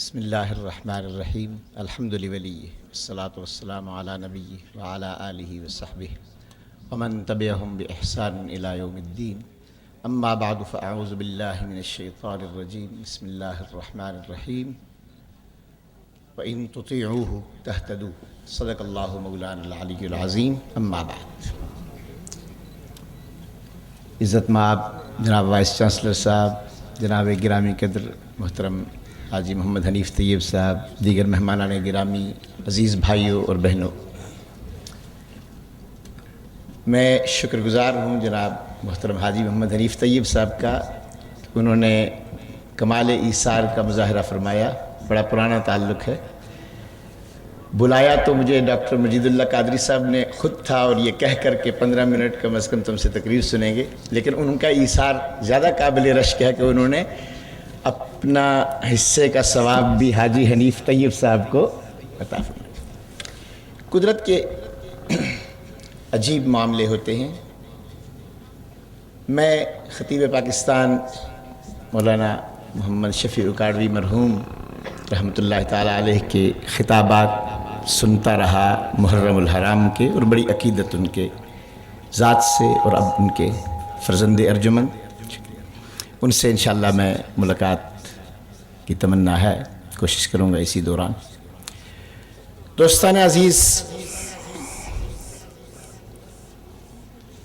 بسم اللہ الرحمن الرحیم الحمد لولیہ والصلاة والسلام علی نبیہ وعلی آلہ وصحبہ ومن تبعہم بإحسان الی یوم الدین اما بعد فاعوذ باللہ من الشیطان الرجیم بسم اللہ الرحمن الرحیم وَإِن تُطِيعُوهُ تَهْتَدُوا صدق اللہ مولانا العلی العظیم اما بعد۔ عزت مآب جناب وائس چانسلر صاحب، جناب گرامی قدر محترم حاجی محمد حنیف طیب صاحب، دیگر مہمانان گرامی، عزیز بھائیوں اور بہنوں، میں شکر گزار ہوں جناب محترم حاجی محمد حنیف طیب صاحب کا۔ انہوں نے کمال ایثار کا مظاہرہ فرمایا، بڑا پرانا تعلق ہے۔ بلایا تو مجھے ڈاکٹر مجید اللہ قادری صاحب نے خود تھا اور یہ کہہ کر کے 15 منٹ کم از کم تم سے تقریر سنیں گے، لیکن ان کا ایثار زیادہ قابل رشک ہے کہ انہوں نے اپنا حصے کا ثواب بھی حاجی حنیف طیب صاحب کو عطا فرمایا۔ قدرت کے عجیب معاملے ہوتے ہیں۔ میں خطیب پاکستان مولانا محمد شفیع اکاڑوی مرحوم رحمۃ اللہ تعالیٰ علیہ کے خطابات سنتا رہا، محرم الحرام کے، اور بڑی عقیدت ان کے ذات سے اور اب ان کے فرزند ارجمن، ان سے انشاءاللہ میں ملاقات کی تمنا ہے، کوشش کروں گا اسی دوران۔ دوستان عزیز،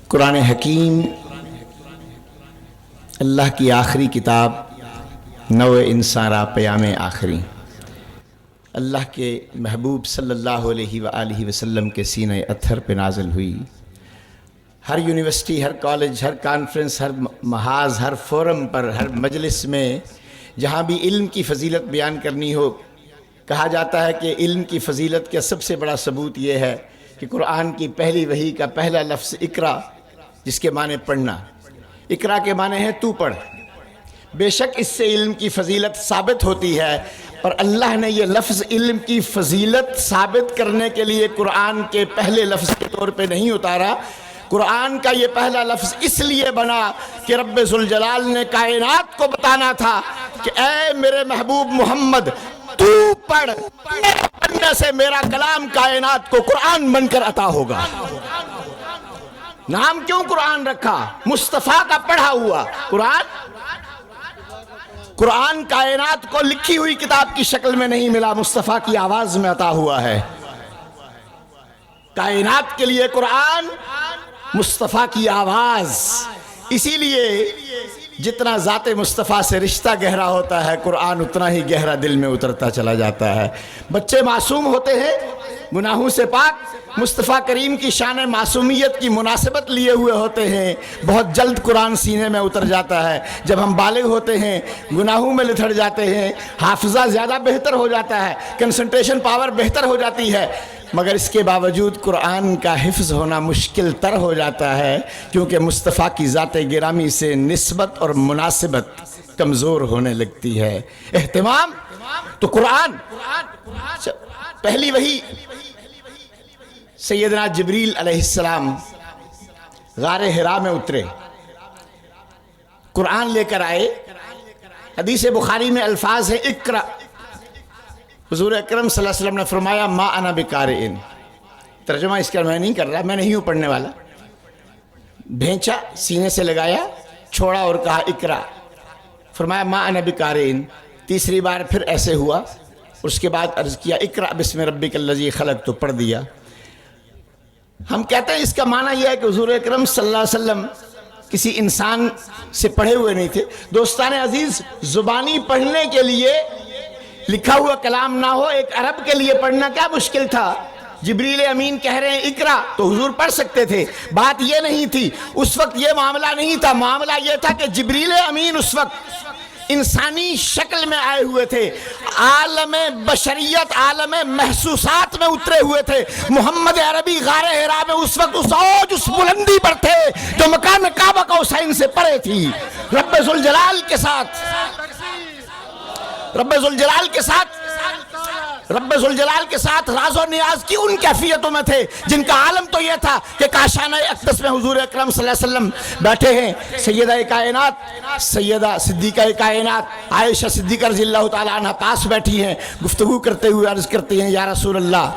قرآن حکیم اللہ کی آخری کتاب، نو انسان را پیام آخری، اللہ کے محبوب صلی اللہ علیہ وآلہ وسلم کے سینہ اطہر پہ نازل ہوئی۔ ہر یونیورسٹی، ہر کالج، ہر کانفرنس، ہر محاذ، ہر فورم پر، ہر مجلس میں جہاں بھی علم کی فضیلت بیان کرنی ہو، کہا جاتا ہے کہ علم کی فضیلت کا سب سے بڑا ثبوت یہ ہے کہ قرآن کی پہلی وحی کا پہلا لفظ اقرا، جس کے معنی پڑھنا، اقرا کے معنی ہے تو پڑھ۔ بے شک اس سے علم کی فضیلت ثابت ہوتی ہے، اور اللہ نے یہ لفظ علم کی فضیلت ثابت کرنے کے لیے قرآن کے پہلے لفظ کے طور پہ نہیں اتارا۔ قرآن کا یہ پہلا لفظ اس لیے بنا کہ رب ذوالجلال نے کائنات کو بتانا تھا کہ اے میرے محبوب محمد، تو پڑھ، پڑھنے سے میرا کلام کائنات کو قرآن بن کر عطا ہوگا۔ نام کیوں قرآن رکھا؟ مصطفیٰ کا پڑھا ہوا قرآن کائنات کو لکھی ہوئی کتاب کی شکل میں نہیں ملا، مصطفیٰ کی آواز میں عطا ہوا ہے۔ کائنات کے لیے قرآن مصطفیٰ کی آواز، اسی لیے جتنا ذات مصطفیٰ سے رشتہ گہرا ہوتا ہے، قرآن اتنا ہی گہرا دل میں اترتا چلا جاتا ہے۔ بچے معصوم ہوتے ہیں، گناہوں سے پاک، مصطفیٰ کریم کی شان معصومیت کی مناسبت لیے ہوئے ہوتے ہیں، بہت جلد قرآن سینے میں اتر جاتا ہے۔ جب ہم بالغ ہوتے ہیں، گناہوں میں لتھڑ جاتے ہیں، حافظہ زیادہ بہتر ہو جاتا ہے، کنسنٹریشن پاور بہتر ہو جاتی ہے، مگر اس کے باوجود قرآن کا حفظ ہونا مشکل تر ہو جاتا ہے، کیونکہ مصطفیٰ کی ذات گرامی سے نسبت اور مناسبت کمزور ہونے لگتی ہے۔ اہتمام تو قرآن پہلی وحی سیدنا جبریل علیہ السلام غار حرا میں اترے، قرآن لے کر آئے۔ حدیث بخاری میں الفاظ ہے اقرا، حضور اکرم صلی اللہ علیہ وسلم نے فرمایا ما انا بقارئ، ترجمہ اس کا میں نہیں کر رہا، میں نہیں ہوں پڑھنے والا۔ بھینچا سینے سے لگایا، چھوڑا اور کہا اقرا، فرمایا ما انا بقارئ۔ تیسری بار پھر ایسے ہوا، اس کے بعد عرض کیا اقرا بسم ربک الذی خلق، تو پڑھ دیا۔ ہم کہتے ہیں اس کا معنی یہ ہے کہ حضور اکرم صلی اللہ علیہ وسلم کسی انسان سے پڑھے ہوئے نہیں تھے۔ دوستان عزیز، زبانی پڑھنے کے لیے لکھا ہوا کلام نہ ہو، ایک عرب کے لیے پڑھنا کیا مشکل تھا؟ جبریل امین کہہ رہے ہیں اقرا، تو حضور پڑھ سکتے تھے۔ بات یہ نہیں تھی، اس وقت یہ معاملہ نہیں تھا، معاملہ یہ تھا کہ جبریل امین اس وقت انسانی شکل میں آئے ہوئے تھے، عالم بشریت، عالم محسوسات میں اترے ہوئے تھے۔ محمد عربی غار حرا میں اس وقت اس اوج، اس بلندی پر تھے جو مقام کعبہ قوسین سے پرے تھی۔ رب ذوالجلال کے ساتھ، رب ذوالجلال کے ساتھ رب ذوالجلال کے ساتھ راز و نیاز کی ان کیفیتوں میں تھے جن کا عالم تو یہ تھا کہ کاشانہ اقدس میں حضور اکرم صلی اللہ علیہ وسلم بیٹھے ہیں. سیدہ کائنات سیدہ صدیقہ کائنات عائشہ صدیقہ رضی اللہ تعالیٰ عنہ پاس بیٹھی ہیں, گفتگو کرتے ہوئے عرض کرتی ہیں, یا رسول اللہ.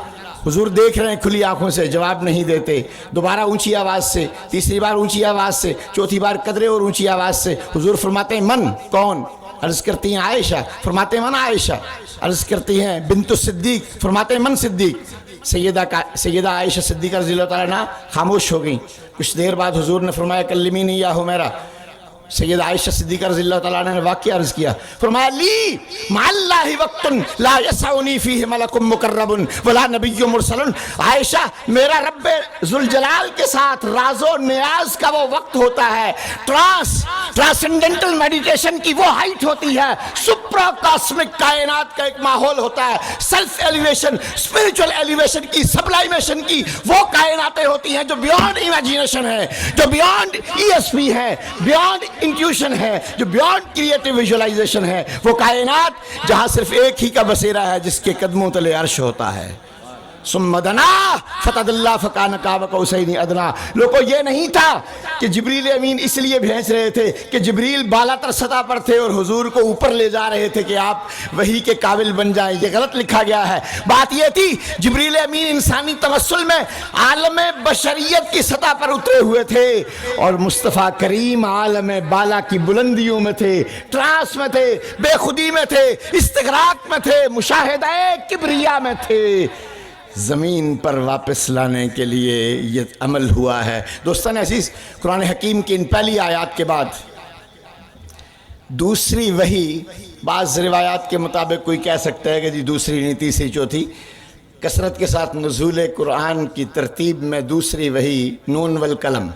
حضور دیکھ رہے ہیں کھلی آنکھوں سے, جواب نہیں دیتے. دوبارہ اونچی آواز سے, تیسری بار اونچی آواز سے, چوتھی بار قدرے اور اونچی آواز سے. حضور فرماتے ہیں من کون؟ عرض کرتی ہیں عائشہ. فرماتے ہیں من عائشہ. عرض کرتی ہیں بنت الصدیق. فرماتے ہیں من صدیق. سیدہ عائشہ صدیقہ رضی اللہ تعالیٰ عنہ خاموش ہو گئیں. کچھ دیر بعد حضور نے فرمایا کلمینی یا حمیرہ. سیدہ عائشہ صدیقہ رضی اللہ تعالیٰ عنہ نے واقعہ عرض کیا. فرمایا لی مع اللہ وقت لا یسعنی فیہ ملک مقرب ولا نبی مرسل. عائشہ میرا رب ذوالجلال کے ساتھ راز و نیاز کا وہ وقت ہوتا ہے, ٹرانسینڈنٹل میڈیٹیشن کی وہ ہائٹ ہوتی ہے, سپرا کاسمک کائنات کا ایک ماحول ہوتا ہے, سیلف ایلیویشن, اسپرچل ایلیویشن کی, سبلائمیشن کی وہ کائناتیں ہوتی ہیں جو بیانڈ امیجینیشن ہے, جو بیانڈ ای ایس پی ہے, بیانڈ انٹیوشن ہے, جو بیانڈ کریٹو ویژولائزیشن ہے. وہ کائنات جہاں صرف ایک ہی کا بسیرا ہے جس کے قدموں تلے عرش ہوتا ہے. ثم دنا فتدلی فکان قاب قوسین ادنی. لوگوں یہ نہیں تھا کہ جبریل امین اس لیے بھیج رہے تھے کہ جبریل بالا تر سطح پر تھے اور حضور کو اوپر لے جا رہے تھے کہ آپ وحی کے قابل بن جائیں. یہ غلط لکھا گیا ہے. بات یہ تھی جبریل امین انسانی تمثل میں عالم بشریت کی سطح پر اترے ہوئے تھے اور مصطفیٰ کریم عالم بالا کی بلندیوں میں تھے, ٹرانس میں تھے, بے خودی میں تھے, استغراق میں تھے, مشاہدہ کبریا میں تھے. زمین پر واپس لانے کے لیے یہ عمل ہوا ہے. دوستان عزیز, قرآن حکیم کی ان پہلی آیات کے بعد دوسری وحی, بعض روایات کے مطابق کوئی کہہ سکتا ہے کہ جی دوسری نہیں تیسری چوتھی, کثرت کے ساتھ نزول قرآن کی ترتیب میں دوسری وحی نون والقلم,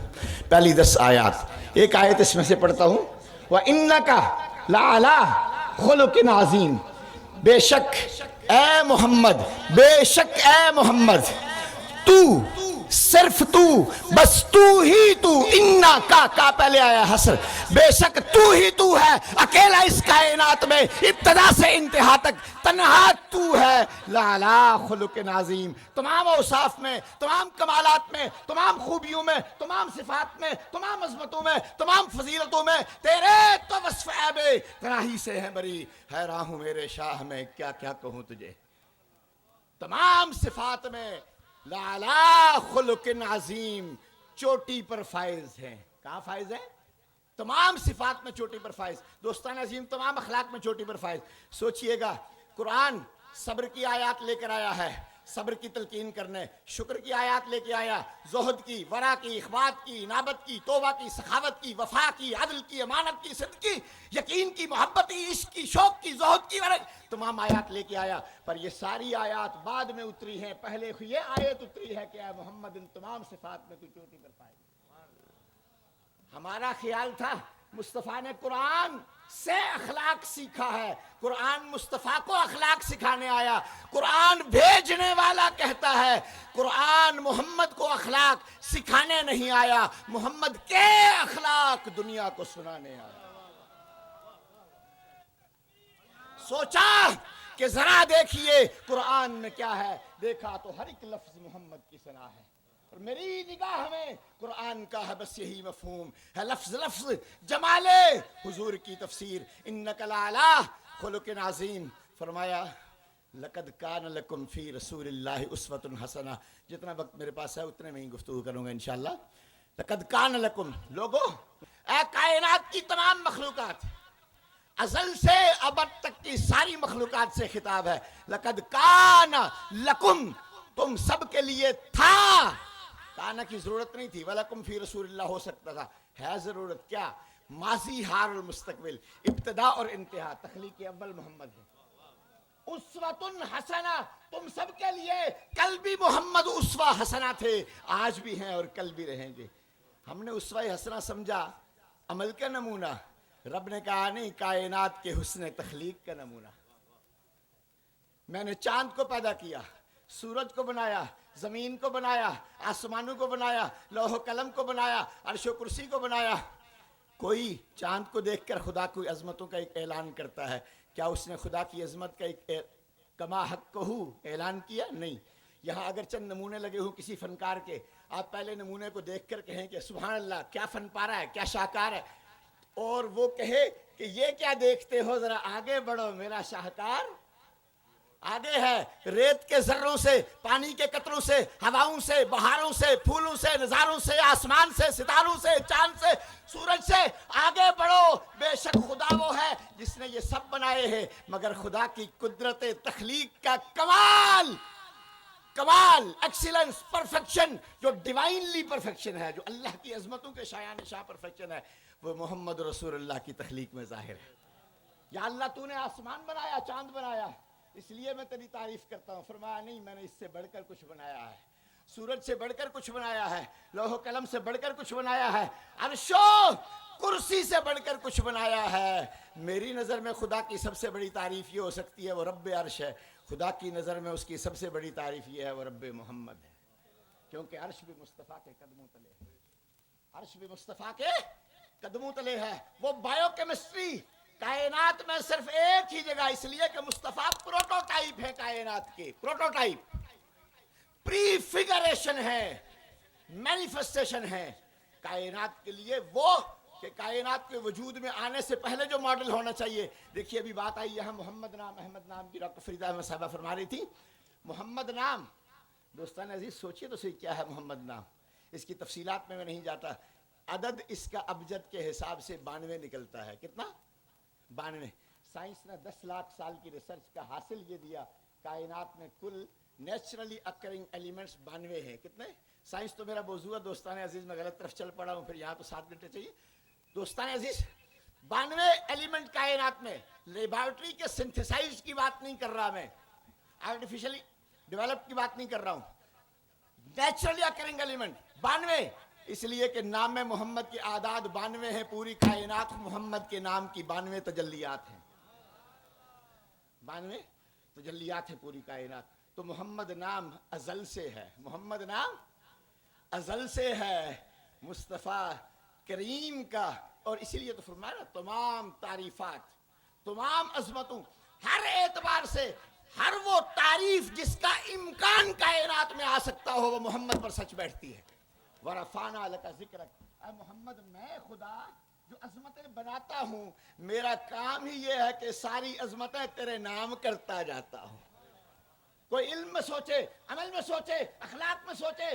پہلی 10 آیات. ایک آیت اس میں سے پڑھتا ہوں. وَإِنَّكَ لَعَلَىٰ خُلُقٍ عَظِيمٍ. بے شک اے محمد, بے شک اے محمد, تو صرف تو, بس تو ہی تو, انا کا پہلے آیا حسر, بے شک تو ہی تو ہے اکیلا اس کائنات میں, ابتدا سے انتہا تک تنہا تو ہے. لعلی خلق عظیم. تمام اوصاف میں, تمام کمالات میں, تمام خوبیوں میں, تمام صفات میں, تمام عظمتوں میں, تمام فضیلتوں میں تیرے تو وصف عیب تنہی سے ہے بری. حیران ہوں میرے شاہ میں کیا کیا کہوں تجھے. تمام صفات میں لعلی خلق عظیم, چوٹی پر فائز ہیں. کہاں فائز ہیں؟ تمام صفات میں چوٹی پر فائز. دوستان عظیم, تمام اخلاق میں چوٹی پر فائز. سوچئے گا, قرآن صبر کی آیات لے کر آیا ہے, صبر کی تلقین کرنے, شکر کی آیات لے کے آیا, زہد کی, ورع کی, اخبات کی, انابت کی, توبہ کی, سخاوت کی, وفا کی, عدل کی, امانت کی, صدق کی, یقین کی, محبت کی, عشق کی, شوق کی, زہد کی, تمام آیات لے کے آیا. پر یہ ساری آیات بعد میں اتری ہیں, پہلے یہ آیت اتری ہے کہ اے محمد ان تمام صفات میں تو چوٹی پر پائے. ہمارا خیال تھا مصطفیٰ نے قرآن سے اخلاق سیکھا ہے, قرآن مصطفیٰ کو اخلاق سکھانے آیا. قرآن بھیجنے والا کہتا ہے قرآن محمد کو اخلاق سکھانے نہیں آیا, محمد کے اخلاق دنیا کو سنانے آیا. سوچا کہ ذرا دیکھیے قرآن میں کیا ہے, دیکھا تو ہر ایک لفظ محمد کی ثنا ہے. اور میری نگاہ میں قرآن کا ہے بس یہی مفہوم ہے, لفظ لفظ جمال حضور کی تفسیر. انک لعلی خلق عظیم. فرمایا لقد کان لکم فی رسول اللہ اسوۃ حسنہ. جتنا وقت میرے پاس ہے اتنے میں ہی گفتگو کروں گا انشاءاللہ. لقد کان لکم, لوگو اے کائنات کی تمام مخلوقات, ازل سے ابد تک کی ساری مخلوقات سے خطاب ہے. لقد کان لکم, تم سب کے لیے تھا. کانا کی ضرورت نہیں تھی, وَلَكُمْ فِي رسول اللہ ہو سکتا تھا. ہے ضرورت کیا؟ ماضی, حال اور مستقبل, ابتدا اور انتہا. تخلیق اول محمد ہے. اسوۃ حسنہ, تم سب کے لیے کل بھی محمد اسوہ حسنہ تھے, آج بھی ہیں اور کل بھی رہیں گے. ہم نے اسوہ حسنہ سمجھا عمل کا نمونہ, رب نے کہا نہیں, کائنات کے حسن تخلیق کا نمونہ. میں نے چاند کو پیدا کیا, سورج کو بنایا, زمین کو بنایا, آسمانوں کو بنایا, لوح و قلم کو بنایا, عرش و کرسی کو بنایا. کوئی چاند کو دیکھ کر خدا کی عظمتوں کا ایک اعلان کرتا ہے, کیا اس نے خدا کی عظمت کا ایک کما حقہ اعلان کیا نہیں. یہاں اگر چند نمونے لگے ہوں کسی فنکار کے، آپ پہلے نمونے کو دیکھ کر کہیں کہ سبحان اللہ کیا فن پارا ہے، کیا شاہکار ہے، اور وہ کہے کہ یہ کیا دیکھتے ہو، ذرا آگے بڑھو، میرا شاہکار آگے ہے. ریت کے ذروں سے، پانی کے قطروں سے، ہواؤں سے، بہاروں سے، پھولوں سے، نظاروں سے، آسمان سے، ستاروں سے، چاند سے، سورج سے آگے بڑھو. بے شک خدا وہ ہے جس نے یہ سب بنائے ہیں، مگر خدا کی قدرت تخلیق کا کمال، ایکسیلنس، پرفیکشن، جو ڈیوائنلی پرفیکشن ہے، جو اللہ کی عظمتوں کے شایان شاہ پرفیکشن ہے، وہ محمد رسول اللہ کی تخلیق میں ظاہر ہے. یا اللہ تو نے آسمان بنایا، چاند بنایا، اس لیے میں تیری تعریف کرتا ہوں. فرمایا نہیں، میں نے اس سے بڑھ کر کچھ بنایا ہے، سورج سے بڑھ کر کچھ بنایا ہے، لوح و قلم سے بڑھ کر کچھ بنایا ہے، عرش و کرسی سے بڑھ کر کچھ بنایا ہے. میری نظر میں خدا کی سب سے بڑی تعریف یہ ہو سکتی ہے وہ رب عرش ہے. خدا کی نظر میں اس کی سب سے بڑی تعریف یہ ہے وہ رب محمد ہے، کیونکہ عرش بھی مصطفیٰ کے قدموں تلے ہے. عرش بھی مصطفیٰ کے قدموں تلے ہے. وہ بائیو کیمسٹری کائنات میں صرف ایک ہی جگہ، اس لیے کہ مصطفیٰ پروٹوٹائپ ہے کائنات کے، پروٹوٹائپ، پری فگریشن ہے، مینیفسٹیشن ہے کائنات کے لیے. وہ کہ کائنات کے وجود میں آنے سے پہلے جو ماڈل ہونا چاہیے. دیکھیے ابھی بات آئی یہاں محمد نام، احمد نام کی، ڈاکٹر فریدہ احمد صاحبہ فرما رہی تھی. محمد نام، دوستان عزیز سوچئے تو صحیح کیا ہے محمد نام. اس کی تفصیلات میں نہیں جاتا. عدد اس کا ابجد کے حساب سے 92 نکلتا ہے. کتنا؟ 92. سائنس نے 10 لاکھ سال کی ریسرچ کا حاصل یہ دیا کائنات میں کل نیچرلی اکرنگ ایلیمنٹس 92 ہیں. کتنے؟ سائنس تو میرا موضوع ہے دوستان عزیز، میں غلط طرف چل پڑا ہوں، پھر یہاں تو 7 گھنٹے چاہیے. دوستان عزیز 92 ایلیمنٹ کائنات میں، لیبارٹری کے سنتھسائز کی بات نہیں کر رہا میں، آرٹیفیشلی ڈیولپ کی بات نہیں کر رہا ہوں. نیچرلی اکرنگ ایلیمنٹ 92، اس لیے کہ نام محمد کے اعداد 92 ہیں. پوری کائنات محمد کے نام کی 92 تجلیات ہیں. 92 تجلیات ہیں پوری کائنات. تو محمد نام ازل سے ہے، محمد نام ازل سے ہے مصطفیٰ کریم کا. اور اسی لیے تو فرمایا نا تمام تعریفات، تمام عظمتوں، ہر اعتبار سے ہر وہ تعریف جس کا امکان کائنات میں آ سکتا ہو وہ محمد پر سچ بیٹھتی ہے. وَرَفَعْنَا لَكَ ذِكْرَكَ. اے محمد میں خدا جو عظمتیں بناتا ہوں، میرا کام ہی یہ ہے کہ ساری عظمتیں تیرے نام کرتا جاتا ہوں. کوئی علم میں سوچے، عمل میں سوچے، اخلاق میں سوچے،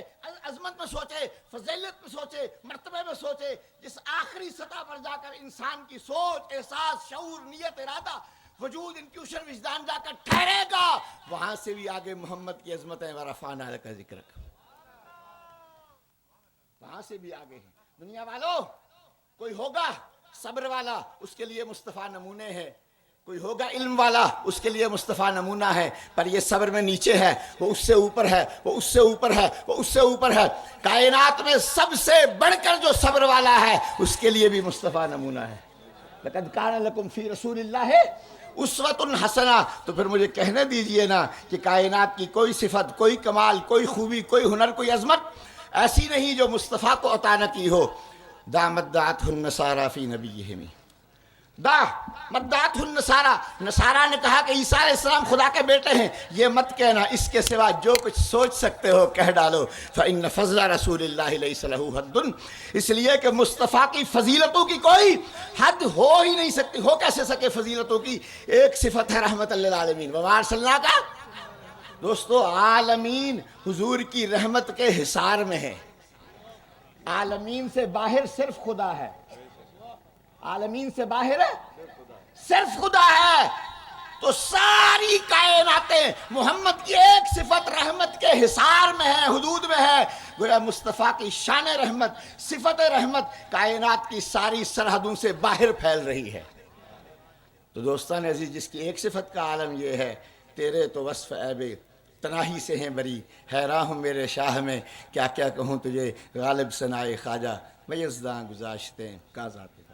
عظمت میں سوچے، فضیلت میں سوچے، مرتبے میں سوچے، جس آخری سطح پر جا کر انسان کی سوچ، احساس، شعور، نیت، ارادہ، وجود، انٹیوشن، وجدان جا کر ٹھہرے گا، وہاں سے بھی آگے محمد کی عظمتیں وَرَفَعْنَا لَكَ ذِكْرَكَ، وہاں سے بھی آگے ہیں. دنیا والوں، کوئی ہوگا صبر والا، اس کے لیے مصطفیٰ نمونے ہے. کوئی ہوگا علم والا، اس کے لیے مصطفیٰ نمونہ ہے. پر یہ صبر میں نیچے ہے، وہ اس سے اوپر ہے، وہ اس سے اوپر ہے، وہ اس سے اوپر ہے. کائنات میں سب سے بڑھ کر جو صبر والا ہے اس کے لیے بھی مصطفیٰ نمونہ ہے. لَقَدْ كَانَ لَكُمْ فِي رَسُولِ اللَّهِ أُسْوَةٌ حَسَنَةٌ. تو پھر مجھے کہنے دیجئے نا کہ کائنات کی کوئی صفت، کوئی کمال، کوئی خوبی، کوئی ہنر، کوئی عظمت ایسی نہیں جو مصطفیٰ کو عطا نہ کی ہو. دا مدعتہ النصارى فی نبیہم، دا مدعتہ النصارى. نصارہ نے کہا کہ عیسیٰ علیہ السلام خدا کے بیٹے ہیں. یہ مت کہنا، اس کے سوا جو کچھ سوچ سکتے ہو کہہ ڈالو. فإن فضل رسول اللہ لیس لہ حد. اس لیے کہ مصطفیٰ کی فضیلتوں کی کوئی حد ہو ہی نہیں سکتی. ہو کیسے سکے فضیلتوں کی؟ ایک صفت ہے رحمت للعالمین. وما ارسلناک. دوستو عالمین حضور کی رحمت کے حصار میں ہے. عالمین سے باہر صرف خدا ہے. عالمین سے باہر صرف خدا ہے. تو ساری کائناتیں محمد کی ایک صفت رحمت کے حصار میں ہے، حدود میں ہے. گویا مصطفیٰ کی شان رحمت، صفت رحمت کائنات کی ساری سرحدوں سے باہر پھیل رہی ہے. تو دوستان عزیز، جس کی ایک صفت کا عالم یہ ہے، تیرے تو وصف عیب تناہی سے ہیں بری، حیراں ہوں میرے شاہ میں کیا کیا کہوں تجھے غالب ثنائے خواجہ، میزداں گذاشتیں کا ذات